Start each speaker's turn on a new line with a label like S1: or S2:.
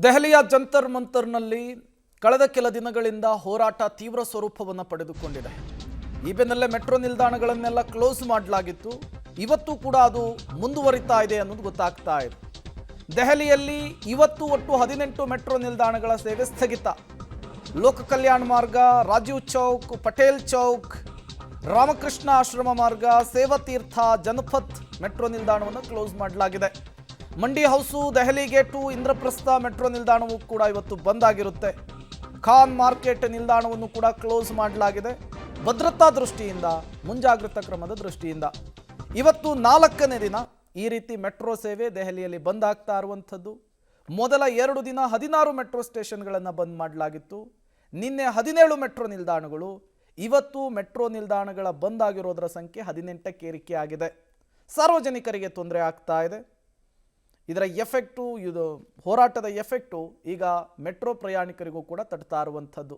S1: ದೆಹಲಿಯ ಜಂತರ್ ಮಂತರ್ನಲ್ಲಿ ಕಳೆದ ಕೆಲ ದಿನಗಳಿಂದ ಹೋರಾಟ ತೀವ್ರ ಸ್ವರೂಪವನ್ನು ಪಡೆದುಕೊಂಡಿದೆ. ಈ ಬೆನ್ನಲ್ಲೇ ಮೆಟ್ರೋ ನಿಲ್ದಾಣಗಳನ್ನೆಲ್ಲ ಕ್ಲೋಸ್ ಮಾಡಲಾಗಿತ್ತು. ಇವತ್ತು ಕೂಡ ಅದು ಮುಂದುವರಿತಾ ಇದೆ ಅನ್ನೋದು ಗೊತ್ತಾಗ್ತಾ ಇದೆ. ದೆಹಲಿಯಲ್ಲಿ ಇವತ್ತು ಒಟ್ಟು 18 ಮೆಟ್ರೋ ನಿಲ್ದಾಣಗಳ ಸೇವೆ ಸ್ಥಗಿತ. ಲೋಕ ಕಲ್ಯಾಣ ಮಾರ್ಗ, ರಾಜೀವ್ ಚೌಕ್, ಪಟೇಲ್ ಚೌಕ್, ರಾಮಕೃಷ್ಣ ಆಶ್ರಮ ಮಾರ್ಗ, ಸೇವತೀರ್ಥ, ಜನಪಥ್ ಮೆಟ್ರೋ ನಿಲ್ದಾಣವನ್ನು ಕ್ಲೋಸ್ ಮಾಡಲಾಗಿದೆ. ಮಂಡಿ ಹೌಸು, ದೆಹಲಿ ಗೇಟು, ಇಂದ್ರಪ್ರಸ್ಥ ಮೆಟ್ರೋ ನಿಲ್ದಾಣವೂ ಕೂಡ ಇವತ್ತು ಬಂದ್ ಆಗಿರುತ್ತೆ. ಖಾನ್ ಮಾರ್ಕೆಟ್ ನಿಲ್ದಾಣವನ್ನು ಕೂಡ ಕ್ಲೋಸ್ ಮಾಡಲಾಗಿದೆ. ಭದ್ರತಾ ದೃಷ್ಟಿಯಿಂದ, ಮುಂಜಾಗ್ರತಾ ಕ್ರಮದ ದೃಷ್ಟಿಯಿಂದ ಇವತ್ತು 4ನೇ ದಿನ ಈ ರೀತಿ ಮೆಟ್ರೋ ಸೇವೆ ದೆಹಲಿಯಲ್ಲಿ ಬಂದ್ ಆಗ್ತಾ ಇರುವಂಥದ್ದು. ಮೊದಲ 2 ದಿನ 16 ಮೆಟ್ರೋ ಸ್ಟೇಷನ್ಗಳನ್ನು ಬಂದ್ ಮಾಡಲಾಗಿತ್ತು. ನಿನ್ನೆ 17 ಮೆಟ್ರೋ ನಿಲ್ದಾಣಗಳು, ಇವತ್ತು ಮೆಟ್ರೋ ನಿಲ್ದಾಣಗಳ ಬಂದ್ ಆಗಿರೋದರ ಸಂಖ್ಯೆ 18ಕ್ಕೆ ಏರಿಕೆ ಆಗಿದೆ. ಸಾರ್ವಜನಿಕರಿಗೆ ತೊಂದರೆ ಆಗ್ತಾ ಇದೆ. ಇದರ ಎಫೆಕ್ಟು, ಇದು ಹೋರಾಟದ ಎಫೆಕ್ಟು ಈಗ ಮೆಟ್ರೋ ಪ್ರಯಾಣಿಕರಿಗೂ ಕೂಡ ತಟ್ತಾ ಇರುವಂಥದ್ದು.